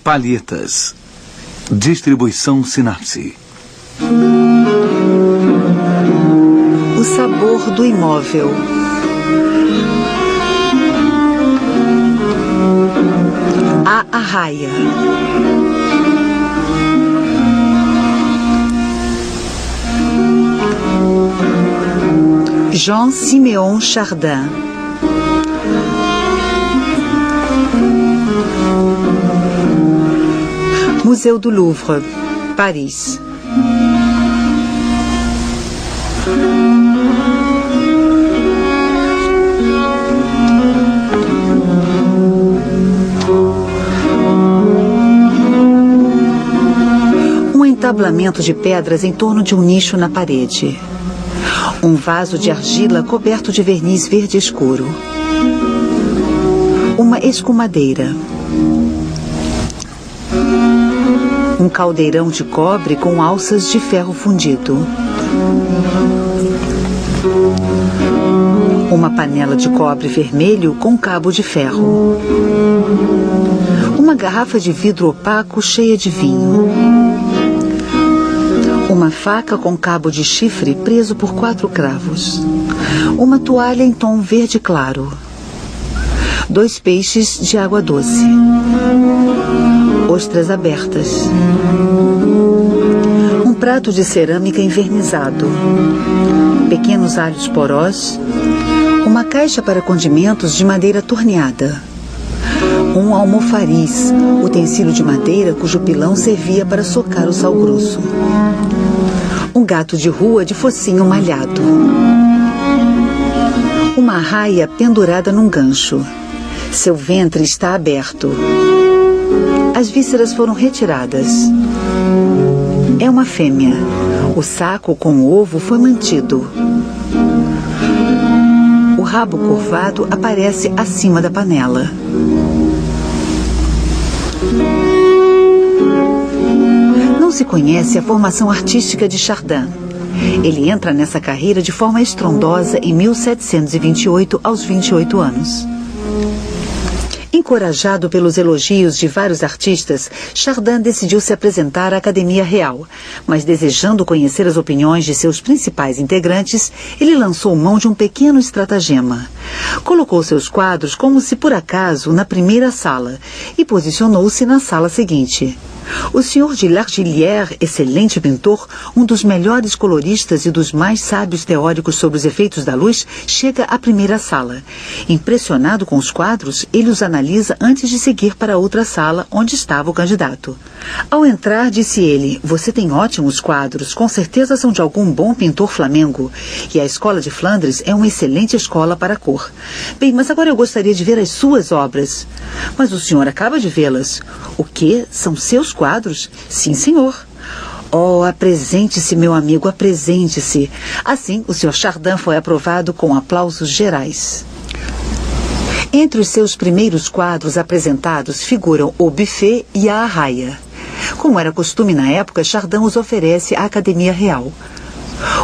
Palhetas. Distribuição Sinapse. O sabor do imóvel. A arraia. Jean-Siméon Chardin. Museu do Louvre, Paris. Um entablamento de pedras em torno de um nicho na parede. Um vaso de argila coberto de verniz verde escuro. Uma escumadeira. Um caldeirão de cobre com alças de ferro fundido. Uma panela de cobre vermelho com cabo de ferro. Uma garrafa de vidro opaco cheia de vinho. Uma faca com cabo de chifre preso por 4 cravos. Uma toalha em tom verde claro. 2 peixes de água doce. Ostras abertas. Um prato de cerâmica envernizado. Pequenos alhos porós. Uma caixa para condimentos de madeira torneada. Um almofariz, utensílio de madeira cujo pilão servia para socar o sal grosso. Um gato de rua de focinho malhado. Uma arraia pendurada num gancho. Seu ventre está aberto. As vísceras foram retiradas. É uma fêmea. O saco com o ovo foi mantido. O rabo curvado aparece acima da panela. Não se conhece a formação artística de Chardin. Ele entra nessa carreira de forma estrondosa em 1728, aos 28 anos. Encorajado pelos elogios de vários artistas, Chardin decidiu se apresentar à Academia Real, mas desejando conhecer as opiniões de seus principais integrantes, ele lançou mão de um pequeno estratagema. Colocou seus quadros como se por acaso na primeira sala e posicionou-se na sala seguinte. O Sr. de Largillière, excelente pintor, um dos melhores coloristas e dos mais sábios teóricos sobre os efeitos da luz, chega à primeira sala. Impressionado com os quadros, ele os analisa antes de seguir para outra sala, onde estava o candidato. Ao entrar, disse ele: "Você tem ótimos quadros, com certeza são de algum bom pintor flamengo. E a escola de Flandres é uma excelente escola para a cor. Bem, mas agora eu gostaria de ver as suas obras." "Mas o senhor acaba de vê-las." "O quê? São seus quadros?" "Sim, senhor." "Oh, apresente-se, meu amigo, apresente-se." Assim, o Sr. Chardin foi aprovado com aplausos gerais. Entre os seus primeiros quadros apresentados figuram o buffet e a arraia. Como era costume na época, Chardin os oferece à Academia Real.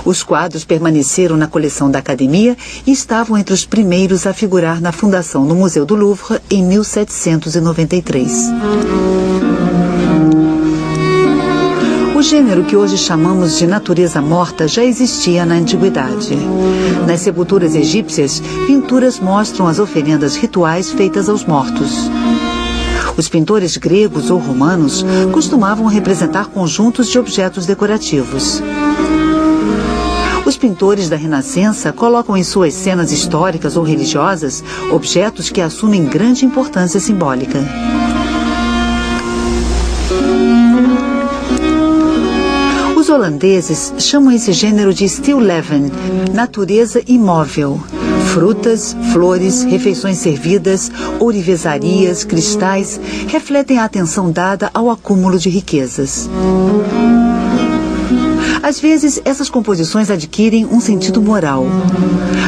Os quadros permaneceram na coleção da Academia e estavam entre os primeiros a figurar na fundação no Museu do Louvre em 1793. O gênero que hoje chamamos de natureza morta já existia na antiguidade. Nas sepulturas egípcias, pinturas mostram as oferendas rituais feitas aos mortos. Os pintores gregos ou romanos costumavam representar conjuntos de objetos decorativos. Os pintores da Renascença colocam em suas cenas históricas ou religiosas objetos que assumem grande importância simbólica. Os holandeses chamam esse gênero de stilleven, natureza imóvel. Frutas, flores, refeições servidas, ourivezarias, cristais refletem a atenção dada ao acúmulo de riquezas. Às vezes, essas composições adquirem um sentido moral.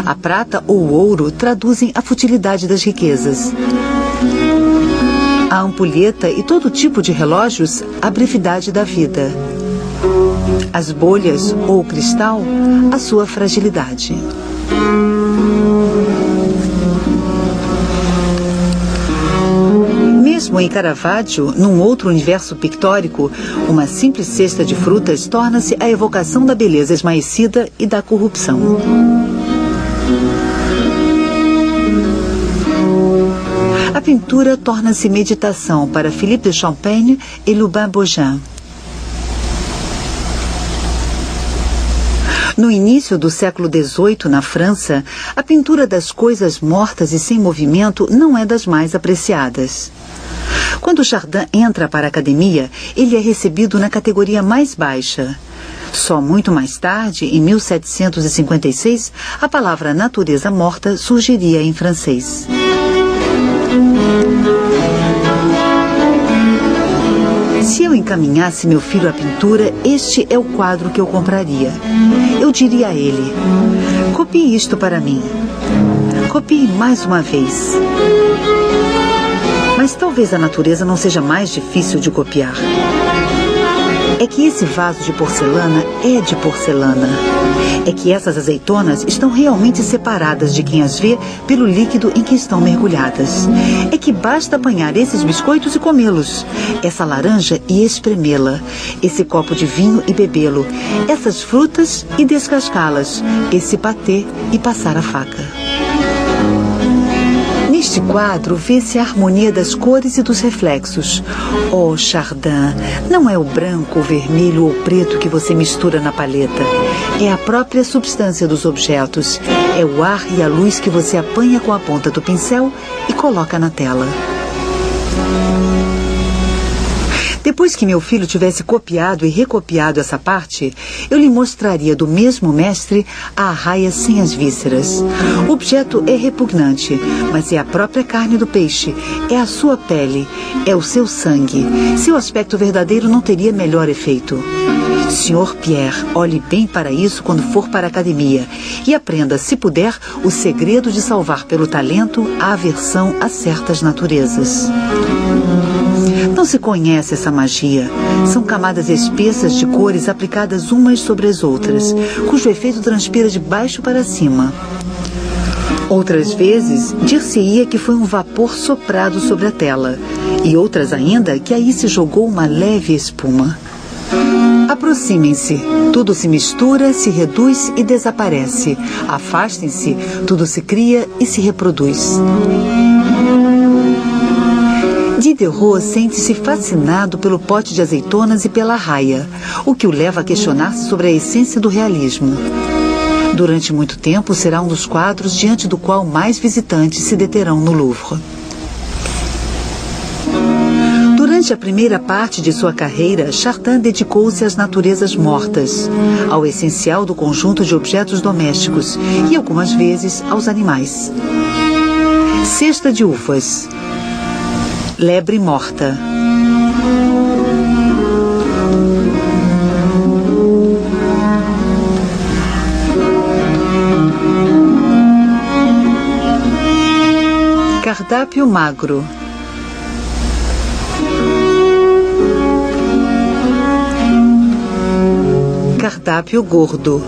A prata ou o ouro traduzem a futilidade das riquezas. A ampulheta e todo tipo de relógios, a brevidade da vida. As bolhas ou o cristal, a sua fragilidade. mesmo em Caravaggio, num outro universo pictórico, uma simples cesta de frutas torna-se a evocação da beleza esmaecida e da corrupção. A pintura torna-se meditação para Philippe de Champaigne e Lubin Bogin. No início do século XVIII, na França, a pintura das coisas mortas e sem movimento não é das mais apreciadas. Quando Chardin entra para a academia, ele é recebido na categoria mais baixa. Só muito mais tarde, em 1756, a palavra natureza morta surgiria em francês. Se eu encaminhasse meu filho à pintura, este é o quadro que eu compraria. Eu diria a ele: copie isto para mim. Copie mais uma vez. Mas talvez a natureza não seja mais difícil de copiar. É que esse vaso de porcelana é de porcelana. É que essas azeitonas estão realmente separadas de quem as vê pelo líquido em que estão mergulhadas. É que basta apanhar esses biscoitos e comê-los, essa laranja e espremê-la, esse copo de vinho e bebê-lo, essas frutas e descascá-las, esse patê e passar a faca. Neste quadro vê-se a harmonia das cores e dos reflexos. Oh, Chardin, não é o branco, o vermelho ou o preto que você mistura na paleta. É a própria substância dos objetos. É o ar e a luz que você apanha com a ponta do pincel e coloca na tela. Depois que meu filho tivesse copiado e recopiado essa parte, eu lhe mostraria do mesmo mestre a arraia sem as vísceras. O objeto é repugnante, mas é a própria carne do peixe, é a sua pele, é o seu sangue. Seu aspecto verdadeiro não teria melhor efeito. Sr. Pierre, olhe bem para isso quando for para a academia e aprenda, se puder, o segredo de salvar pelo talento a aversão a certas naturezas. Não se conhece essa magia. São camadas espessas de cores aplicadas umas sobre as outras, cujo efeito transpira de baixo para cima. Outras vezes, dir-se-ia que foi um vapor soprado sobre a tela, e outras ainda que aí se jogou uma leve espuma. Aproximem-se, tudo se mistura, se reduz e desaparece. Afastem-se, tudo se cria e se reproduz. Diderot sente-se fascinado pelo pote de azeitonas e pela arraia, o que o leva a questionar-se sobre a essência do realismo. Durante muito tempo será um dos quadros diante do qual mais visitantes se deterão no Louvre. Durante a primeira parte de sua carreira, Chardin dedicou-se às naturezas mortas, ao essencial do conjunto de objetos domésticos e, algumas vezes, aos animais. Cesta de uvas. Lebre morta. Cardápio magro. Cardápio gordo.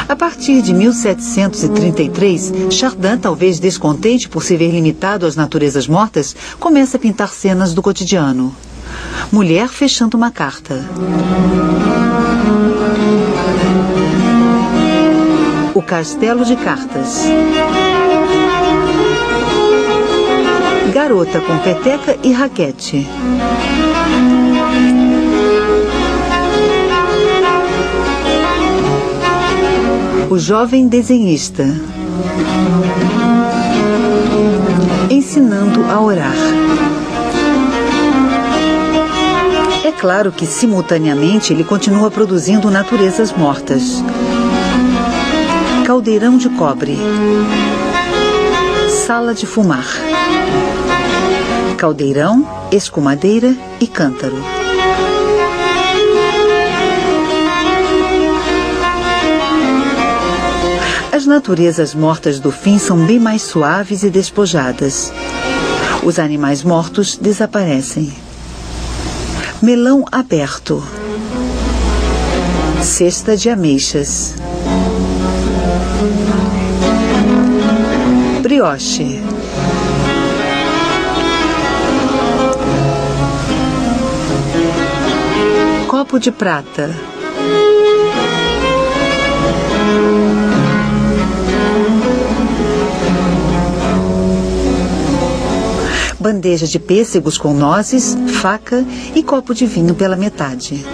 A partir de 1733, Chardin, talvez descontente por se ver limitado às naturezas mortas, começa a pintar cenas do cotidiano. Mulher fechando uma carta. O castelo de cartas. Garota com peteca e raquete. O jovem desenhista. Ensinando a orar. É claro que, simultaneamente, ele continua produzindo naturezas mortas. Caldeirão de cobre. Sala de fumar. Caldeirão, escumadeira e cântaro. As naturezas mortas do fim são bem mais suaves e despojadas. Os animais mortos desaparecem. Melão aberto. Cesta de ameixas. Brioche. copo de prata. Bandeja de pêssegos com nozes, faca e copo de vinho pela metade.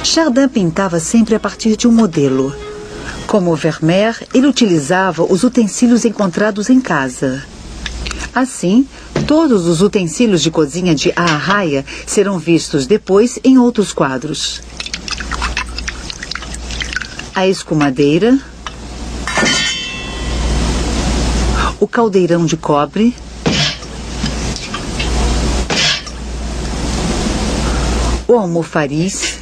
Chardin pintava sempre a partir de um modelo. Como Vermeer, ele utilizava os utensílios encontrados em casa. Assim, todos os utensílios de cozinha de A Arraia serão vistos depois em outros quadros. A escumadeira, o caldeirão de cobre, o almofariz,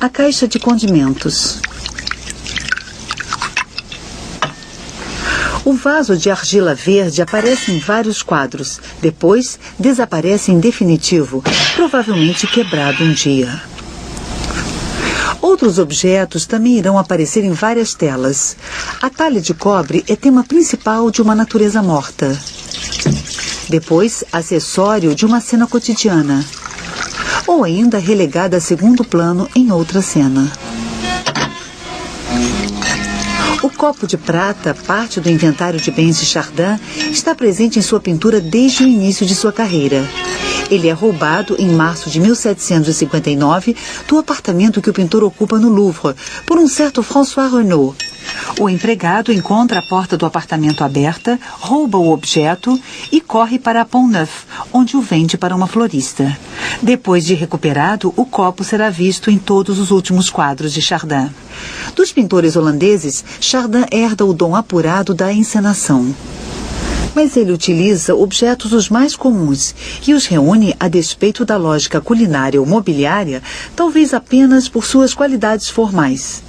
a caixa de condimentos, o vaso de argila verde aparece em vários quadros, depois desaparece em definitivo, provavelmente quebrado um dia. Outros objetos também irão aparecer em várias telas. A talha de cobre é tema principal de uma natureza morta. Depois, acessório de uma cena cotidiana. Ou ainda relegada a segundo plano em outra cena. O copo de prata, parte do inventário de bens de Chardin, está presente em sua pintura desde o início de sua carreira. Ele é roubado em março de 1759 do apartamento que o pintor ocupa no Louvre, por um certo François Renaud. O empregado encontra a porta do apartamento aberta, rouba o objeto e corre para Pont-Neuf, onde o vende para uma florista. Depois de recuperado, o copo será visto em todos os últimos quadros de Chardin. Dos pintores holandeses, Chardin herda o dom apurado da encenação. Mas ele utiliza objetos os mais comuns e os reúne a despeito da lógica culinária ou mobiliária, talvez apenas por suas qualidades formais.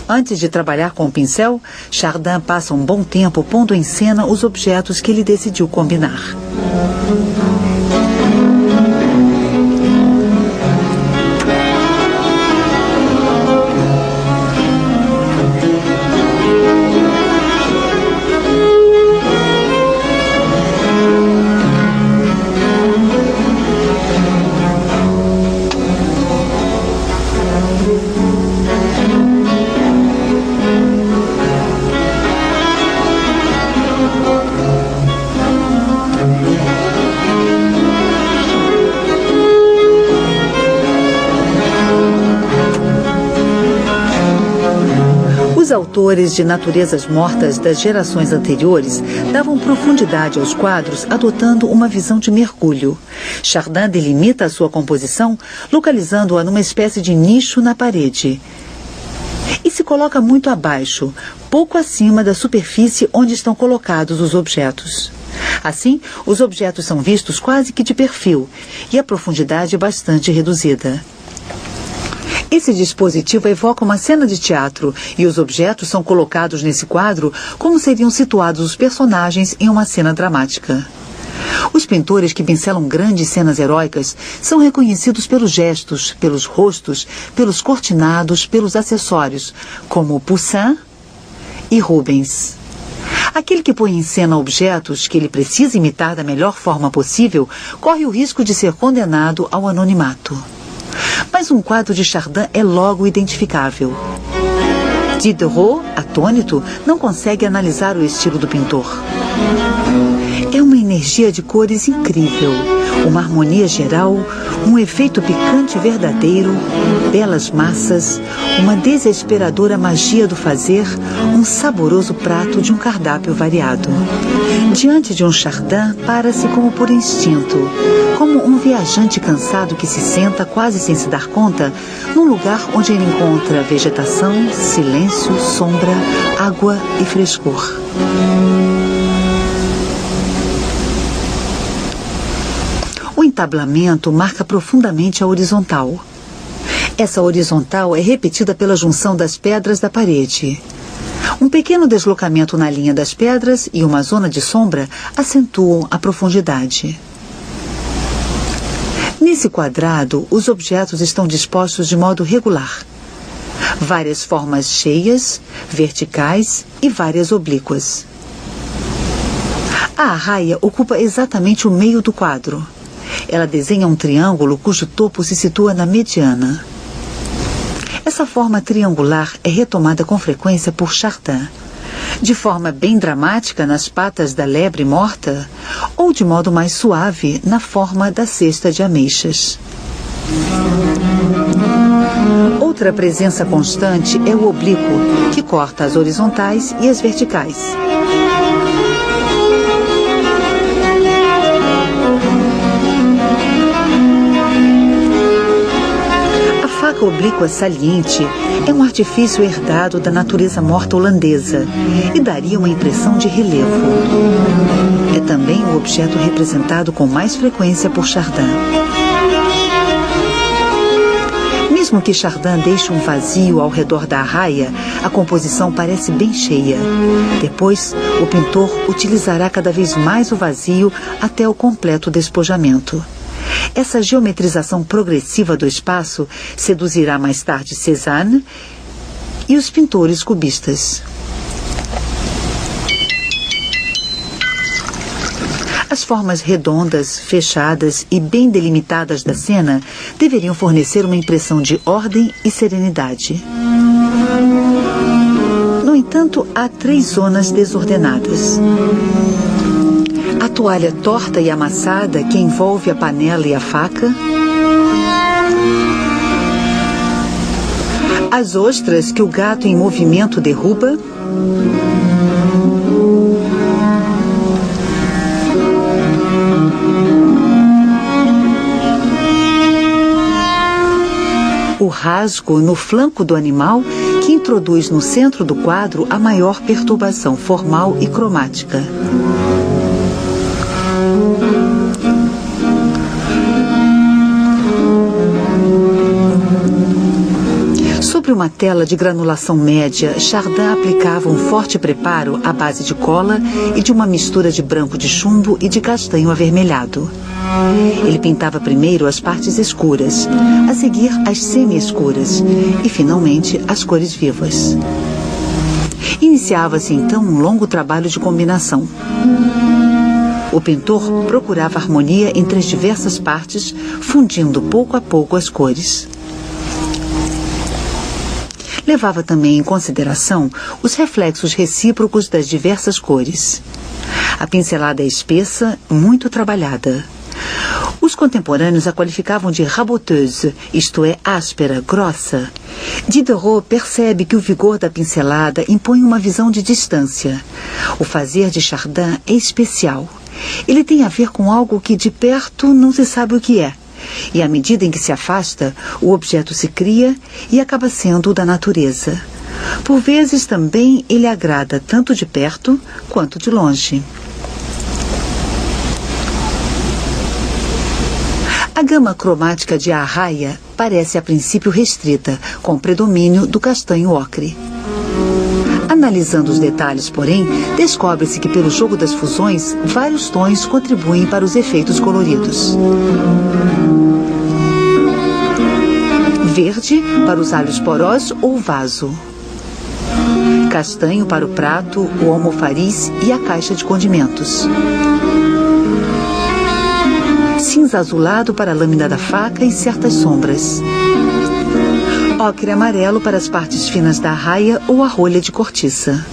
Antes de trabalhar com o pincel, Chardin passa um bom tempo pondo em cena os objetos que ele decidiu combinar. Os autores de naturezas mortas das gerações anteriores davam profundidade aos quadros adotando uma visão de mergulho. Chardin delimita a sua composição, localizando-a numa espécie de nicho na parede. E se coloca muito abaixo, pouco acima da superfície onde estão colocados os objetos. Assim, os objetos são vistos quase que de perfil e a profundidade é bastante reduzida. Esse dispositivo evoca uma cena de teatro e os objetos são colocados nesse quadro como seriam situados os personagens em uma cena dramática. Os pintores que pincelam grandes cenas heróicas são reconhecidos pelos gestos, pelos rostos, pelos cortinados, pelos acessórios, como Poussin e Rubens. Aquele que põe em cena objetos que ele precisa imitar da melhor forma possível corre o risco de ser condenado ao anonimato. Mas um quadro de Chardin é logo identificável. Diderot, atônito, não consegue analisar o estilo do pintor. É uma energia de cores incrível, uma harmonia geral, um efeito picante verdadeiro, belas massas, uma desesperadora magia do fazer, um saboroso prato de um cardápio variado. Diante de um Chardin, para-se como por instinto, como um viajante cansado que se senta, quase sem se dar conta, num lugar onde ele encontra vegetação, silêncio, sombra, água e frescor. O entablamento marca profundamente a horizontal. Essa horizontal é repetida pela junção das pedras da parede. Um pequeno deslocamento na linha das pedras e uma zona de sombra acentuam a profundidade. Nesse quadrado, os objetos estão dispostos de modo regular. Várias formas cheias, verticais e várias oblíquas. A arraia ocupa exatamente o meio do quadro. Ela desenha um triângulo cujo topo se situa na mediana. Essa forma triangular é retomada com frequência por Chardin, de forma bem dramática nas patas da lebre morta ou de modo mais suave na forma da cesta de ameixas. Outra presença constante é o oblíquo, que corta as horizontais e as verticais. A faca oblíqua saliente é um artifício herdado da natureza morta holandesa e daria uma impressão de relevo. É também o objeto representado com mais frequência por Chardin. Mesmo que Chardin deixe um vazio ao redor da arraia, a composição parece bem cheia. Depois, o pintor utilizará cada vez mais o vazio até o completo despojamento. Essa geometrização progressiva do espaço seduzirá mais tarde Cézanne e os pintores cubistas. As formas redondas, fechadas e bem delimitadas da cena deveriam fornecer uma impressão de ordem e serenidade. No entanto, há 3 zonas desordenadas. A toalha torta e amassada que envolve a panela e a faca. As ostras que o gato em movimento derruba. O rasgo no flanco do animal que introduz no centro do quadro a maior perturbação formal e cromática. Sobre uma tela de granulação média, Chardin aplicava um forte preparo à base de cola e de uma mistura de branco de chumbo e de castanho avermelhado. Ele pintava primeiro as partes escuras, a seguir as semi-escuras e, finalmente, as cores vivas. Iniciava-se então um longo trabalho de combinação. O pintor procurava harmonia entre as diversas partes, fundindo pouco a pouco as cores. Levava também em consideração os reflexos recíprocos das diversas cores. A pincelada é espessa, muito trabalhada. Os contemporâneos a qualificavam de raboteuse, isto é, áspera, grossa. Diderot percebe que o vigor da pincelada impõe uma visão de distância. O fazer de Chardin é especial. Ele tem a ver com algo que de perto não se sabe o que é. E à medida em que se afasta, o objeto se cria e acaba sendo o da natureza. Por vezes também ele agrada tanto de perto quanto de longe. A gama cromática de arraia parece a princípio restrita, com predomínio do castanho ocre. Analisando os detalhes, porém, descobre-se que pelo jogo das fusões, vários tons contribuem para os efeitos coloridos. Verde para os alhos porós ou vaso. Castanho para o prato, o almofariz e a caixa de condimentos. Cinza azulado para a lâmina da faca e certas sombras. Ocre amarelo para as partes finas da arraia ou a rolha de cortiça.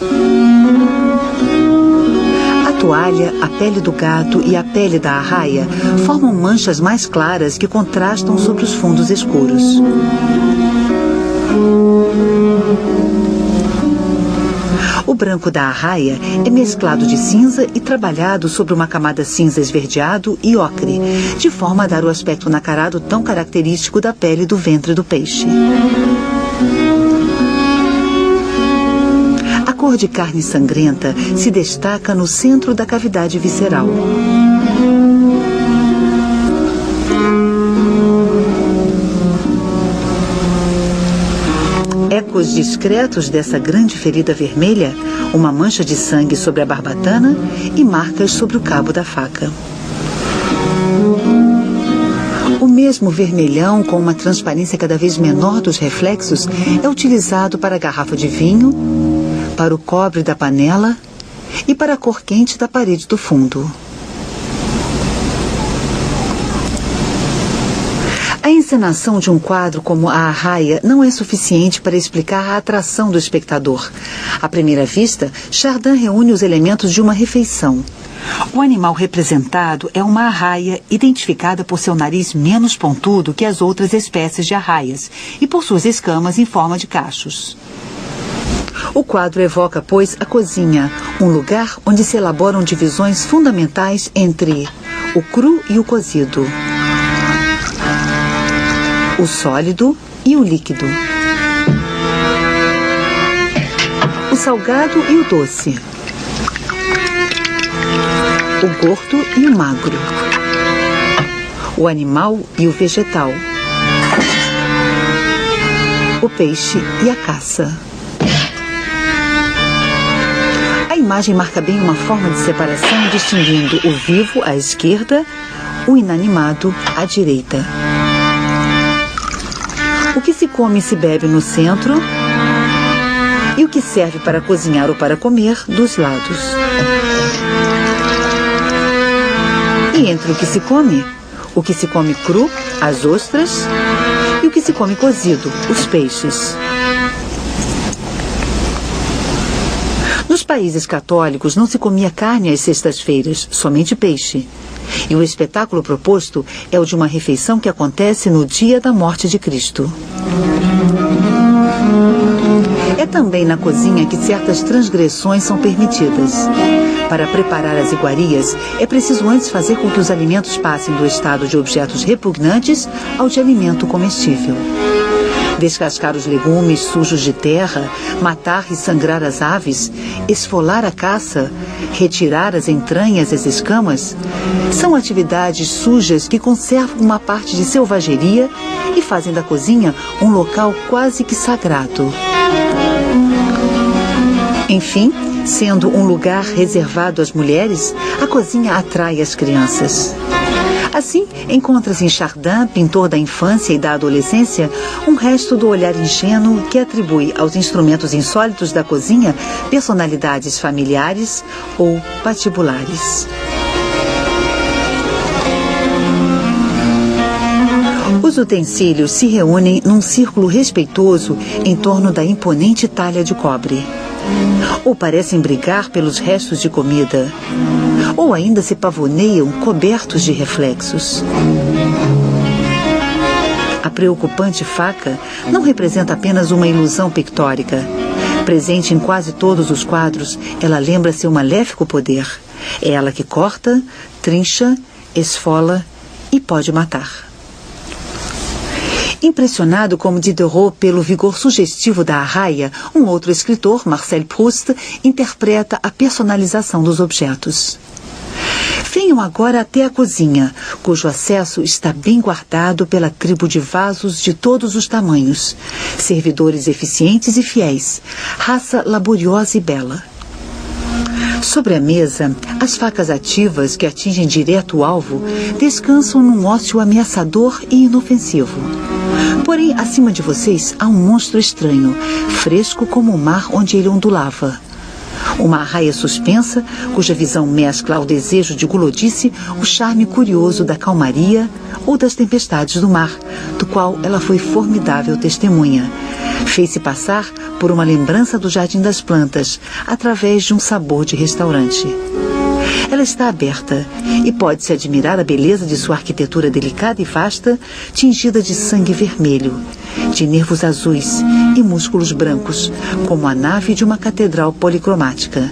A toalha, a pele do gato e a pele da arraia formam manchas mais claras que contrastam sobre os fundos escuros. O branco da arraia é mesclado de cinza e trabalhado sobre uma camada cinza esverdeado e ocre, de forma a dar o aspecto nacarado tão característico da pele do ventre do peixe. A cor de carne sangrenta se destaca no centro da cavidade visceral. Ecos discretos dessa grande ferida vermelha, uma mancha de sangue sobre a barbatana e marcas sobre o cabo da faca. O mesmo vermelhão, com uma transparência cada vez menor dos reflexos, é utilizado para a garrafa de vinho, para o cobre da panela e para a cor quente da parede do fundo. A encenação de um quadro como A Arraia não é suficiente para explicar a atração do espectador. À primeira vista, Chardin reúne os elementos de uma refeição. O animal representado é uma arraia, identificada por seu nariz menos pontudo que as outras espécies de arraias e por suas escamas em forma de cachos. O quadro evoca, pois, a cozinha, um lugar onde se elaboram divisões fundamentais entre o cru e o cozido, o sólido e o líquido, o salgado e o doce, o gordo e o magro, o animal e o vegetal, o peixe e a caça. A imagem marca bem uma forma de separação, distinguindo o vivo à esquerda, o inanimado à direita. O que se come e se bebe no centro e o que serve para cozinhar ou para comer dos lados. E entre o que se come cru, as ostras, e o que se come cozido, os peixes. Nos países católicos não se comia carne às sextas-feiras, somente peixe. E o espetáculo proposto é o de uma refeição que acontece no dia da morte de Cristo. É também na cozinha que certas transgressões são permitidas. Para preparar as iguarias, é preciso antes fazer com que os alimentos passem do estado de objetos repugnantes ao de alimento comestível. Descascar os legumes sujos de terra, matar e sangrar as aves, esfolar a caça, retirar as entranhas e as escamas, são atividades sujas que conservam uma parte de selvageria e fazem da cozinha um local quase que sagrado. Enfim, sendo um lugar reservado às mulheres, a cozinha atrai as crianças. Assim, encontra-se em Chardin, pintor da infância e da adolescência, um resto do olhar ingênuo que atribui aos instrumentos insólitos da cozinha personalidades familiares ou patibulares. Os utensílios se reúnem num círculo respeitoso em torno da imponente talha de cobre. Ou parecem brigar pelos restos de comida, ou ainda se pavoneiam cobertos de reflexos. A preocupante faca não representa apenas uma ilusão pictórica. Presente em quase todos os quadros, ela lembra seu maléfico poder. É ela que corta, trincha, esfola e pode matar. Impressionado como Diderot pelo vigor sugestivo da arraia, um outro escritor, Marcel Proust, interpreta a personalização dos objetos. Venham agora até a cozinha, cujo acesso está bem guardado pela tribo de vasos de todos os tamanhos, servidores eficientes e fiéis, raça laboriosa e bela. Sobre a mesa, as facas ativas que atingem direto o alvo descansam num ócio ameaçador e inofensivo. Porém, acima de vocês há um monstro estranho, fresco como o mar onde ele ondulava. Uma arraia suspensa, cuja visão mescla ao desejo de gulodice o charme curioso da calmaria ou das tempestades do mar, do qual ela foi formidável testemunha. Fez-se passar por uma lembrança do Jardim das Plantas, através de um sabor de restaurante. Ela está aberta e pode-se admirar a beleza de sua arquitetura delicada e vasta, tingida de sangue vermelho, de nervos azuis e músculos brancos, como a nave de uma catedral policromática.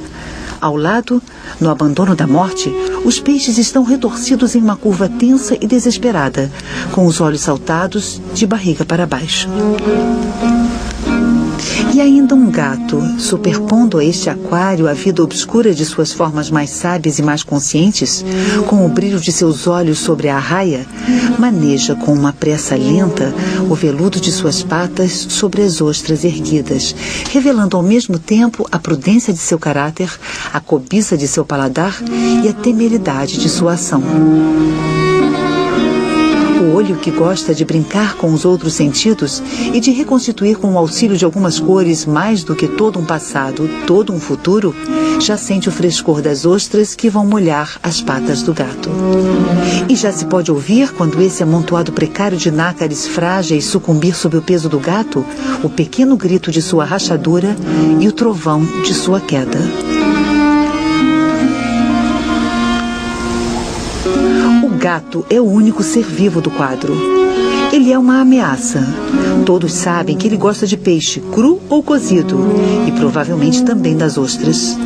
Ao lado, no abandono da morte, os peixes estão retorcidos em uma curva tensa e desesperada, com os olhos saltados de barriga para baixo. E ainda um gato, superpondo a este aquário a vida obscura de suas formas mais sábias e mais conscientes, com o brilho de seus olhos sobre a arraia, maneja com uma pressa lenta o veludo de suas patas sobre as ostras erguidas, revelando ao mesmo tempo a prudência de seu caráter, a cobiça de seu paladar e a temeridade de sua ação. O olho olho que gosta de brincar com os outros sentidos e de reconstituir com o auxílio de algumas cores mais do que todo um passado, todo um futuro, já sente o frescor das ostras que vão molhar as patas do gato. E já se pode ouvir, quando esse amontoado precário de nácares frágeis sucumbir sob o peso do gato, o pequeno grito de sua rachadura e o trovão de sua queda. O gato é o único ser vivo do quadro. Ele é uma ameaça. Todos sabem que ele gosta de peixe cru ou cozido e provavelmente também das ostras.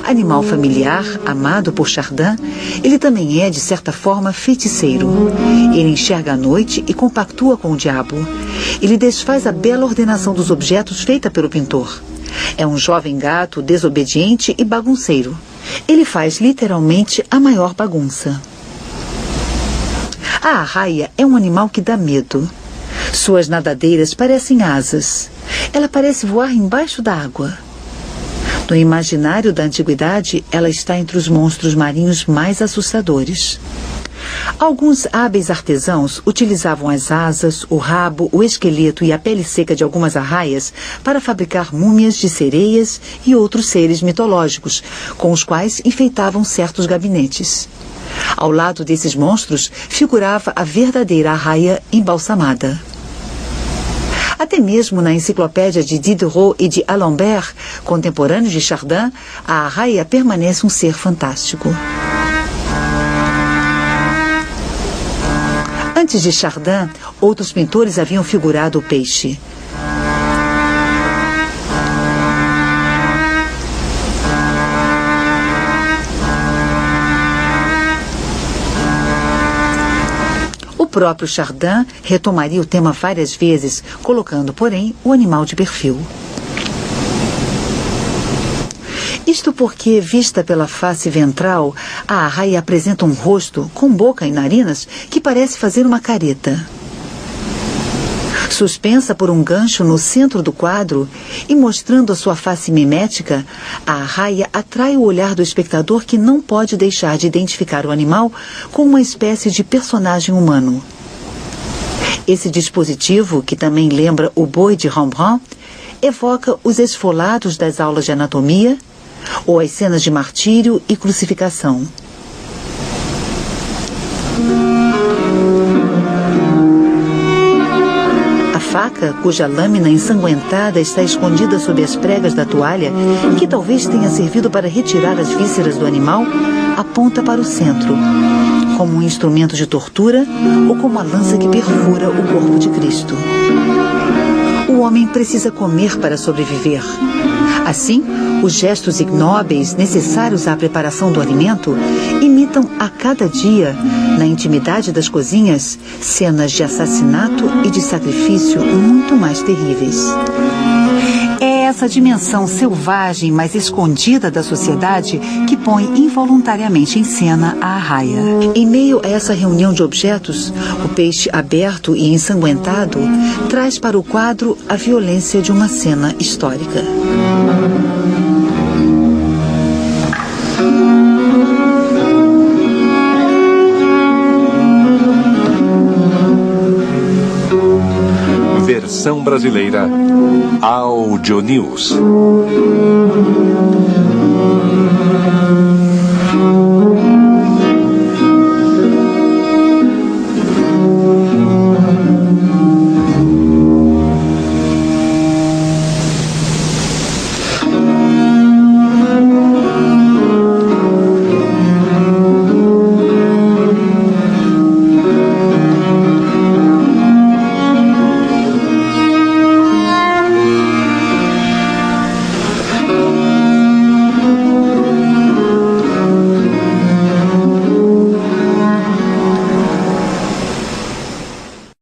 Animal familiar, amado por Chardin, ele também é, de certa forma, feiticeiro. Ele enxerga a noite e compactua com o diabo. Ele desfaz a bela ordenação dos objetos feita pelo pintor. É um jovem gato desobediente e bagunceiro. Ele faz literalmente a maior bagunça. A arraia é um animal que dá medo. Suas nadadeiras parecem asas. Ela parece voar embaixo da água. No imaginário da antiguidade, ela está entre os monstros marinhos mais assustadores. Alguns hábeis artesãos utilizavam as asas, o rabo, o esqueleto e a pele seca de algumas arraias para fabricar múmias de sereias e outros seres mitológicos, com os quais enfeitavam certos gabinetes. Ao lado desses monstros figurava a verdadeira arraia embalsamada. Até mesmo na enciclopédia de Diderot e de Alembert, contemporâneos de Chardin, a arraia permanece um ser fantástico. Antes de Chardin, outros pintores haviam figurado o peixe. O próprio Chardin retomaria o tema várias vezes, colocando, porém, o animal de perfil. Isto porque, vista pela face ventral, a arraia apresenta um rosto, com boca e narinas, que parece fazer uma careta. Suspensa por um gancho no centro do quadro e mostrando a sua face mimética, a arraia atrai o olhar do espectador, que não pode deixar de identificar o animal com uma espécie de personagem humano. Esse dispositivo, que também lembra o boi de Rembrandt, evoca os esfolados das aulas de anatomia ou as cenas de martírio e crucificação. A faca, cuja lâmina ensanguentada está escondida sob as pregas da toalha, que talvez tenha servido para retirar as vísceras do animal, aponta para o centro, como um instrumento de tortura ou como a lança que perfura o corpo de Cristo. O homem precisa comer para sobreviver. Assim, os gestos ignóbeis necessários à preparação do alimento imitam a cada dia, na intimidade das cozinhas, cenas de assassinato e de sacrifício muito mais terríveis. É essa dimensão selvagem, mas escondida da sociedade, que põe involuntariamente em cena a arraia. Em meio a essa reunião de objetos, o peixe aberto e ensanguentado traz para o quadro a violência de uma cena histórica. Versão brasileira Audio News.